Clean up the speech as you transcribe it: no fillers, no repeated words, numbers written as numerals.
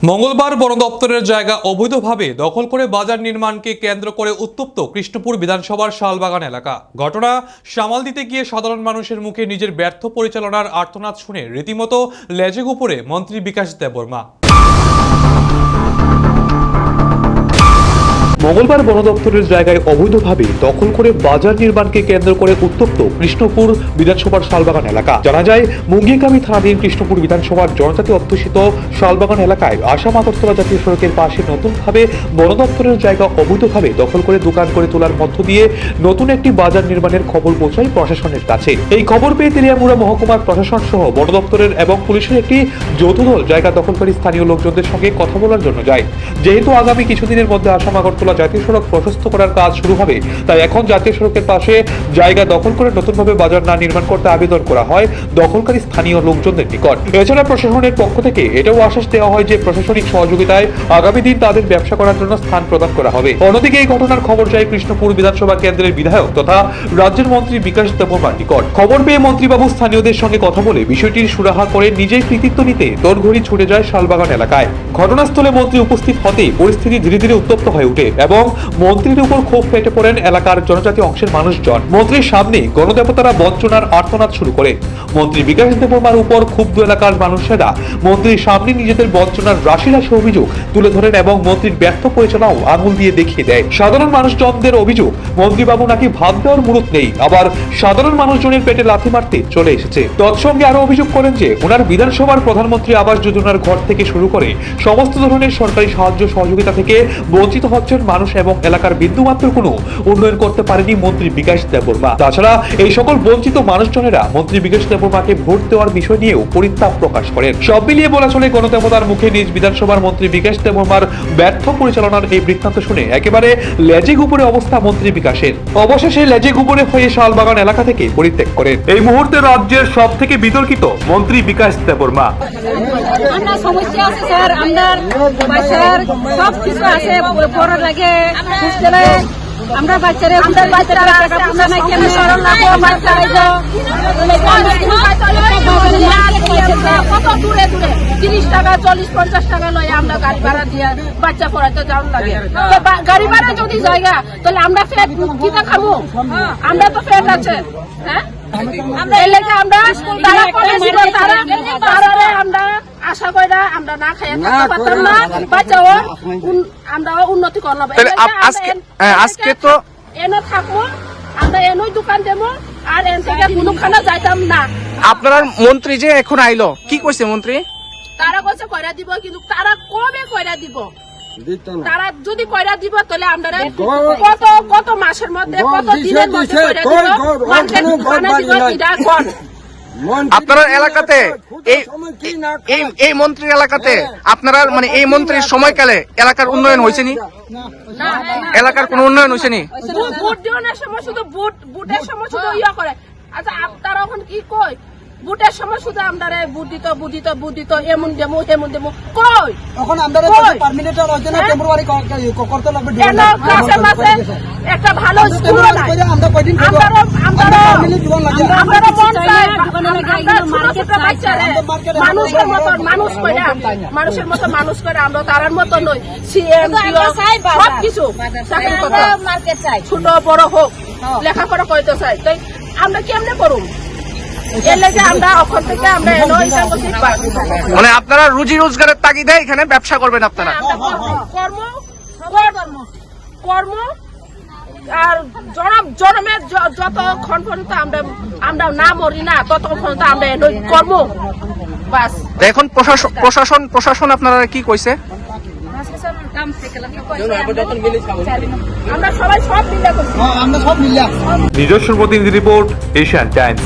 মঙ্গলবার বন দপ্তরের জায়গা অবৈধভাবে দখল করে বাজার নির্মাণকে কেন্দ্র করে উত্তপ্ত কৃষ্ণপুর বিধানসভার শালবাগান এলাকা। ঘটনা সামাল দিতে গিয়ে সাধারণ মানুষের মুখে নিজের ব্যর্থ পরিচালনার আর্তনাদ শুনে রীতিমতো লেজে গোপরে মন্ত্রী বিকাশ দেববর্মা। মঙ্গলবার বন দপ্তরের জায়গায় অবৈধভাবে দখল করে বাজার নির্মাণকে কেন্দ্র করে উত্তপ্ত কৃষ্ণপুর বিধানসভার শালবাগান এলাকা। জানা যায়, মুঙ্গিরকামী থানাধীন কৃষ্ণপুর বিধানসভার জনজাতি অধ্যুষিত শালবাগান এলাকায় আসাম আগরতলা জাতীয় সড়কের পাশে নতুনভাবে বন দপ্তরের জায়গা অবৈধভাবে দখল করে দোকান করে তোলার মধ্য দিয়ে নতুন একটি বাজার নির্মাণের খবর পৌঁছায় প্রশাসনের কাছে। এই খবর পেয়ে তেলিয়ামুড়া মহকুমার প্রশাসন সহ বন দপ্তরের এবং পুলিশের একটি যৌথ দল জায়গা দখলকারী স্থানীয় লোকজনদের সঙ্গে কথা বলার জন্য যায়। যেহেতু আগামী কিছুদিনের মধ্যে আসাম আগরতলা জাতীয় সড়ক প্রশস্ত করার কাজ শুরু হবে, তাই এখন জাতীয় সড়কের পাশে জায়গা দখল করে নতুনভাবে বাজার না নির্মাণ করতে আবেদন করা হয় দখলকারী স্থানীয় লোকজনদের নিকট। এছাড়া প্রশাসনের পক্ষ থেকে এটাও আশ্বাস দেওয়া হয় যে প্রশাসনিক সহযোগিতায় আগামী দিন তাদের ব্যবসা করার জন্য স্থান প্রদান করা হবে। অন্যদিকে এই ঘটনার খবর যায় কৃষ্ণপুর বিধানসভা কেন্দ্রের বিধায়ক তথা রাজ্যের মন্ত্রী বিকাশ দেববর্মার নিকট। খবর পেয়ে মন্ত্রীবাবু স্থানীয়দের সঙ্গে কথা বলে বিষয়টির সুরাহা করে নিজেই কৃতিত্ব নিতে তোড়ঘড়ি ছুটে যায় শালবাগান এলাকায়। ঘটনাস্থলে মন্ত্রী উপস্থিত হতেই পরিস্থিতি ধীরে ধীরে উত্তপ্ত হয়ে ওঠে এবং মন্ত্রীর উপর ক্ষোভ ফেটে পড়েন এলাকার জনজাতি অংশের মানুষজন। মন্ত্রীর সামনে গণদেবতারা বঞ্চনার আর্তনাদ শুরু করে। মন্ত্রী বিকাশ দেববর্মার উপর ক্ষুব্ধ এলাকার মানুষেরা মন্ত্রীর সামনে নিজেদের বঞ্চনার রাশি রাশি অভিযোগ তুলে ধরেন এবং মন্ত্রীর ব্যর্থ পরিচালনাও আঙুল দিয়ে দেখিয়ে দেয়। সাধারণ মানুষজনদের অভিযোগ, মন্ত্রীবাবু নাকি ভাত দেওয়ার মুরুত নেই, আবার সাধারণ মানুষজনের পেটে লাথি মারতে চলে এসেছে। তৎসঙ্গে আরো অভিযোগ করেন যে ওনার বিধানসভার প্রধানমন্ত্রী আবাস যোজনার ঘর থেকে শুরু করে সমস্ত ধরনের সরকারি সাহায্য সহযোগিতা থেকে বঞ্চিত হচ্ছেন মানুষ এবং এলাকার বিন্দুমাত্র কোনো উন্নয়ন করতে পারেনি মন্ত্রী বিকাশ দেববর্মা। তাছাড়া এই সকল বঞ্চিত মানুষজনেরা মন্ত্রী বিকাশ দেববর্মাকে ভোট দেওয়ার বিষয় নিয়েও পরিতাপ প্রকাশ করেন। সব মিলিয়ে বলা চলে গণদেবতার মুখে নিজ বিধানসভার মন্ত্রী বিকাশ দেববর্মার ব্যর্থ পরিচালনার এই বৃত্তান্ত শুনে একেবারে লেজে গুপরে অবস্থা মন্ত্রী বিকাশের। অবশেষে লেজে গুপরে হয়ে শালবাগান এলাকা থেকে পরিত্যাগ করেন। এই মুহূর্তে রাজ্যের সব থেকে বিতর্কিত মন্ত্রী বিকাশ দেববর্মা। আমরা সমস্যা আছে স্যার, আমার বাচ্চার সব কিছু আছে, পড়া লাগে হোস্টেলে, আমরা বাচ্চারা টাকা পয়সা নাই, কেন সরল লাগবো বাচ্চা কত দূরে দূরে 30 টাকা 40-50 টাকা লয় আমরা গাড়ি ভাড়া দিয়ে বাচ্চা পড়াতে যাওয়ার লাগে। গাড়ি ভাড়া যদি জায়গা তাহলে আমরা ফেট কিনা খাবো, আমরা তো ফেট আছে। হ্যাঁ, আমরা আমরা আশা করি না, আমরা না খাই থাকতে পারতাম না, বাচ্চাও আমরা উন্নতি করলাম। আজকে তো এনে থাকবো, আমরা এনই দোকান দেবো আর এন থেকে কোনো খানা যাইতাম না। আপনার মন্ত্রী যে এখন আইলো, কি কইছে মন্ত্রী? তারা কইছে কইরা দিব, কিন্তু তারা কবে কইরা দিব? তারা যদি কইরা দিব তাহলে আমরা কত কত মাসের মধ্যে কত দিনের মধ্যে কইরা দিব, মার্কেট খানা দিব কিডা কোন। আপনার এলাকাতে এই মন্ত্রীর এলাকাতে আপনারা মানে এই মন্ত্রীর সময়কালে এলাকার উন্নয়ন হয়েছে নি? এলাকার কোন উন্নয়ন হয়েছে নি? ভোট দেওয়ার সময় শুধু ভোটের সময় শুধু ইয়া করে। আচ্ছা, আপনারা এখন কি কই? ভোটের সময় শুধু আমরা বুদ্ধি তো এমন দেবো তেমন দেবো কই? এখন আমরা একটা ভালো স্কুল মানুষের মতো মানুষ করে, আমরা তারার মতো নই। সিএম সব কিছু ছোট বড় হোক লেখাপড়া করতে চাই, তাই আমরা কেমনে করুম? মানে আপনারা রুজি রোজগারের তাগিদে এখানে ব্যবসা করবেন, আপনারা কর্ম আর জনমের যতক্ষণ পর্যন্ত আমরা না মরি না ততক্ষণ পর্যন্ত আমরা কর্ম বাস। এখন প্রশাসন আপনারা কি কইছে? আমরা সবাই সব মিলে করছি। নিজস্ব প্রতিনিধি রিপোর্ট, এশিয়ান টাইমস।